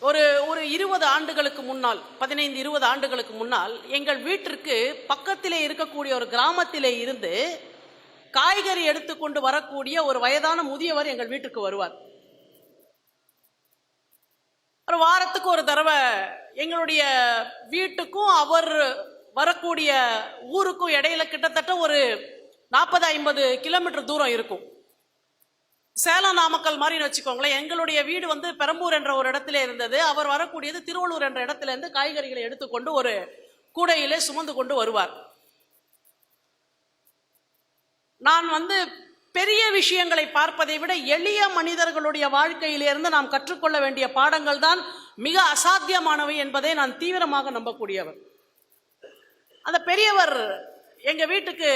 ஒரு ஒரு 20 ஆண்டுகளுக்கு முன்னால், 15-20 ஆண்டுகளுக்கு முன்னால் எங்கள் வீட்டிற்கு பக்கத்திலே இருக்கக்கூடிய ஒரு கிராமத்திலே இருந்து காய்கறி எடுத்துக்கொண்டு வரக்கூடிய ஒரு வயதான முதியவர் எங்கள் வீட்டுக்கு வருவார். ஒரு வாரத்துக்கு ஒரு தடவை எங்களுடைய வீட்டுக்கும் அவர் வரக்கூடிய ஊருக்கும் இடையில கிட்டத்தட்ட ஒரு 40-50 கிலோமீட்டர் தூரம் இருக்கும். சேலம் நாமக்கல் மாதிரி வச்சுக்கோங்களேன். எங்களுடைய வீடு வந்து பெரம்பூர் என்ற ஒரு இடத்துல இருந்தது. அவர் வரக்கூடியது திருவள்ளூர் என்ற இடத்துல இருந்து காய்கறிகளை எடுத்துக்கொண்டு ஒரு கூடையிலே சுமந்து கொண்டு வருவார். நான் வந்து பெரிய விஷயங்களை பார்ப்பதை விட எளிய மனிதர்களுடைய வாழ்க்கையிலிருந்து நாம் கற்றுக்கொள்ள வேண்டிய பாடங்கள் தான் மிக அசாத்தியமானவை என்பதை நான் தீவிரமாக நம்பக்கூடியவர். அந்த பெரியவர் எங்க வீட்டுக்கு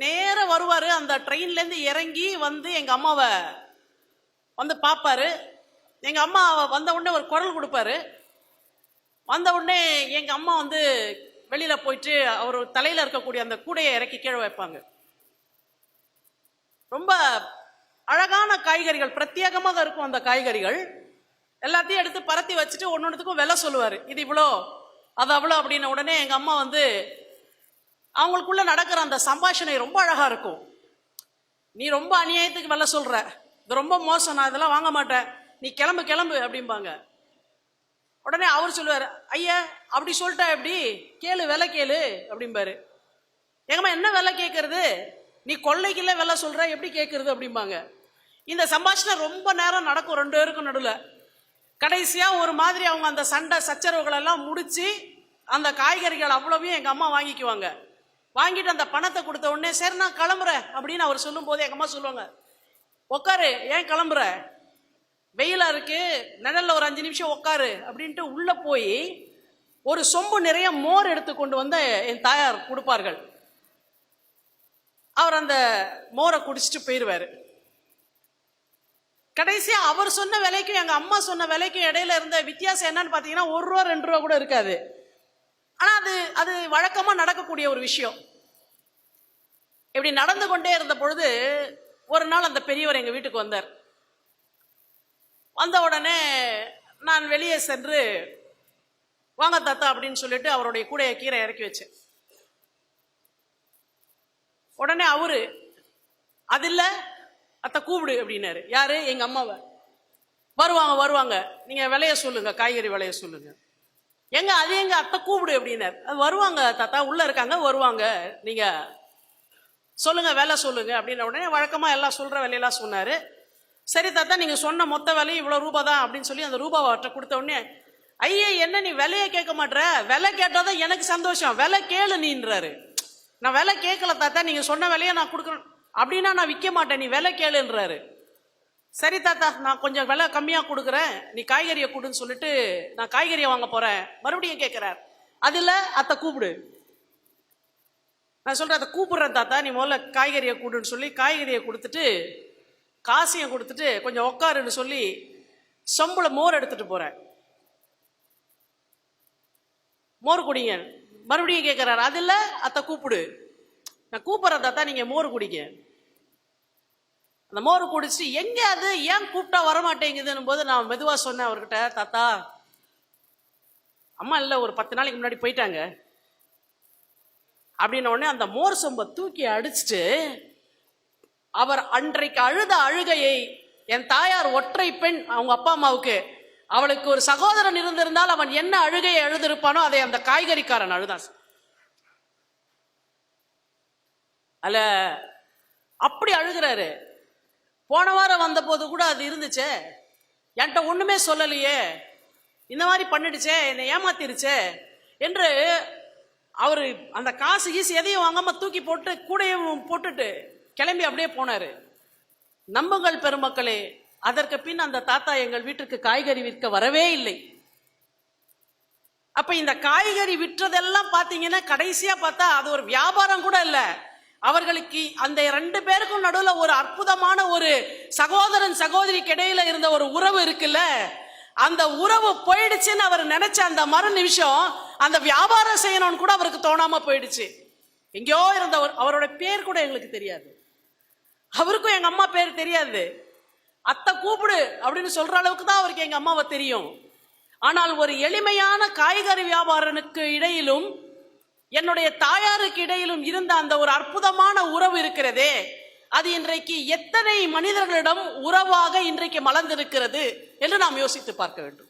நேர வருவாரு. அந்த ட்ரெயின்ல இருந்து இறங்கி வந்து எங்க அம்மாவை வந்து பார்ப்பாரு. எங்க அம்மா வந்த உடனே ஒரு குரல் கொடுப்பாரு. வந்த உடனே எங்க அம்மா வந்து வெளியில போயிட்டு அவர் தலையில இருக்கக்கூடிய அந்த கூடையை இறக்கி கீழே வைப்பாங்க. ரொம்ப அழகான காய்கறிகள், பிரத்யேகமாக இருக்கும் அந்த காய்கறிகள். எல்லாத்தையும் எடுத்து பரத்தி வச்சுட்டு ஒன்னொன்னுக்கும் விலை சொல்லுவாரு. இது இவ்வளோ, அது அவ்வளோ அப்படின்ன உடனே எங்க அம்மா வந்து அவங்களுக்குள்ள நடக்கிற அந்த சம்பாஷணை ரொம்ப அழகா இருக்கும். நீ ரொம்ப அநியாயத்துக்கு விலை சொல்ற, இது ரொம்ப மோசம், நான் இதெல்லாம் வாங்க மாட்டேன், நீ கிளம்பு கிளம்பு அப்படிம்பாங்க. உடனே அவர் சொல்லுவார், ஐயா அப்படி சொல்லிட்டா எப்படி, கேளு விலை கேளு அப்படிம்பாரு. எங்கம்மா என்ன விலை கேட்கறது, நீ கொள்ளைக்குள்ள விலை சொல்ற, எப்படி கேட்கறது அப்படிம்பாங்க. இந்த சம்பாஷணை ரொம்ப நேரம் நடக்கும் 2 பேருக்கும் நடுவில். கடைசியா ஒரு மாதிரி அவங்க அந்த சண்டை சச்சரவுகள் எல்லாம் முடிச்சு அந்த காய்கறிகள் அவ்வளவையும் எங்க அம்மா வாங்கிக்குவாங்க. வாங்கிட்டு அந்த பணத்தை கொடுத்த உடனே சரி நான் கிளம்புறேன் அப்படின்னு அவர் சொல்லும் போது எங்க அம்மா சொல்லுவாங்க, உட்காரு, ஏன் கிளம்புற, வெயிலா இருக்கு, நிழல்ல ஒரு 5 நிமிஷம் உட்காரு அப்படின்ட்டு உள்ள போய் ஒரு சொம்பு நிறைய மோர் எடுத்து கொண்டு வந்து என் தாயார் கொடுப்பார்கள். அவர் அந்த மோரை குடிச்சிட்டு போயிடுவாரு. கடைசியா அவர் சொன்ன விலைக்கும் எங்க அம்மா சொன்ன விலைக்கும் இடையில இருந்த வித்தியாசம் என்னன்னு பாத்தீங்கன்னா 1 ரூபா 2 ரூபா கூட இருக்காது. ஆனா அது வழக்கமா நடக்கக்கூடிய ஒரு விஷயம். இப்படி நடந்து கொண்டே இருந்த பொழுது ஒரு நாள் அந்த பெரியவர் எங்க வீட்டுக்கு வந்தார். வந்த உடனே நான் வெளியே சென்று வாங்க தாத்தா அப்படின்னு சொல்லிட்டு அவருடைய கூடைய கீரை இறக்கி வச்சேன். உடனே அவரு அது இல்ல அத்தை கூப்பிடு அப்படின்னாரு. யாரு, எங்க அம்மாவை. வருவாங்க வருவாங்க, நீங்க விலைய சொல்லுங்க, காய்கறி விலைய சொல்லுங்க. எங்க அது எங்க அத்தை கூப்பிடு அப்படின்னாரு. அது வருவாங்க தாத்தா, உள்ள இருக்காங்க, வருவாங்க, நீங்க சொல்லுங்க விலை சொல்லுங்க அப்படின்ன உடனே வழக்கமா எல்லாம் சொல்ற விலையெல்லாம் சொன்னாரு. சரி தாத்தா நீங்க சொன்ன மொத்த விலையும் இவ்வளவு ரூபா தான் அப்படின்னு சொல்லி அந்த ரூபாவை அவர்கிட்ட கொடுத்த உடனே, ஐயே என்ன நீ விலைய கேட்க மாட்டேற, விலை கேட்டாதான் எனக்கு சந்தோஷம், விலை கேளு நீன்றாரு. நான் விலை கேட்கல தாத்தா, நீங்க சொன்ன விலையை நான் கொடுக்குறேன் அப்படின்னா நான் விற்க மாட்டேன், நீ விலை கேளுன்றாரு. சரி தாத்தா நான் கொஞ்சம் விலை கம்மியா கொடுக்குறேன், நீ காய்கறியை கொடுன்னு சொல்லிட்டு நான் காய்கறியை வாங்க போறேன். மறுபடியும் கேட்கிறார். அது இல்ல அத்தை கூப்பிடு. நான் சொல்றேன் அதை கூப்பிடுறேன் தாத்தா, நீ முதல்ல காய்கறியை கூடுன்னு சொல்லி காய்கறியை கொடுத்துட்டு காசையும் கொடுத்துட்டு கொஞ்சம் உட்காருன்னு சொல்லி சொம்புல மோர் எடுத்துட்டு போறேன். மோர் குடிங்க. மறுபடியும் கேட்கிறாரு. அது இல்ல அத்தை கூப்பிடு. நான் கூப்பிடுறேன் தாத்தா, நீங்க மோர் குடிங்க. அந்த மோர் குடிச்சிட்டு எங்க அது ஏன் கூப்பிட்டா வரமாட்டேங்குதுன்னு போது நான் மெதுவா சொன்னேன் அவர்கிட்ட, தாத்தா அம்மா இல்ல ஒரு 10 நாளைக்கு முன்னாடி போயிட்டாங்க அப்படின்ன உடனே அந்த மோர் சொம்பை தூக்கி அடிச்சுட்டு அவர் அன்றைக்கு அழுத அழுகையை, என் தாயார் ஒற்றை பெண், அவங்க அப்பா அம்மாவுக்கு, அவளுக்கு ஒரு சகோதரன் இருந்திருந்தால் அவன் என்ன அழுகையை அழுதிருப்பானோ அதை அந்த காய்கறிக்காரன் அழுதான். அல்ல அப்படி அழுகிறாரு. போன வாரம் வந்த போது கூட அது இருந்துச்சே, என்கிட்ட ஒண்ணுமே சொல்லலையே, இந்த மாதிரி பண்ணிடுச்சே, என்னை ஏமாத்திருச்சே என்று அவரு அந்த காசு கீசு எதையும் வாங்காம தூக்கி போட்டு கூடையும் போட்டுட்டு கிளம்பி அப்படியே போனாரு. நம்புங்கள் பெருமக்களே, அதற்கு பின் அந்த தாத்தா எங்கள் வீட்டுக்கு காய்கறி விற்க வரவே இல்லை. அப்ப இந்த காய்கறி விற்றதெல்லாம் பாத்தீங்கன்னா கடைசியா பார்த்தா அது ஒரு வியாபாரம் கூட இல்ல. அவர்களுக்கு அந்த 2 பேருக்கும் நடுவுல ஒரு அற்புதமான ஒரு சகோதரன் சகோதரிக்கு இடையில இருந்த ஒரு உறவு இருக்குல்ல, அந்த உறவு போயிடுச்சுன்னு அவர் நினைச்ச அந்த மறு நிமிஷம் அந்த வியாபாரம் செய்யணும்னு கூட அவருக்கு தோணாம போயிடுச்சு. எங்கேயோ இருந்தவர், அவரோட பேர் கூட எங்களுக்கு தெரியாது, அவருக்கும் எங்க அம்மா பேர் தெரியாது. அத்தை கூப்பிடு அப்படின்னு சொல்ற அளவுக்கு தான் அவருக்கு எங்க அம்மாவை தெரியும். ஆனால் ஒரு எளிமையான காய்கறி வியாபாரனுக்கு இடையிலும் என்னுடைய தாயாருக்கு இடையிலும் இருந்த அந்த ஒரு அற்புதமான உறவு இருக்கிறதே, அது இன்றைக்கு எத்தனை மனிதர்களிடம் உறவாக இன்றைக்கு மலர்ந்திருக்கிறது என்று நாம் யோசித்து பார்க்க வேண்டும்.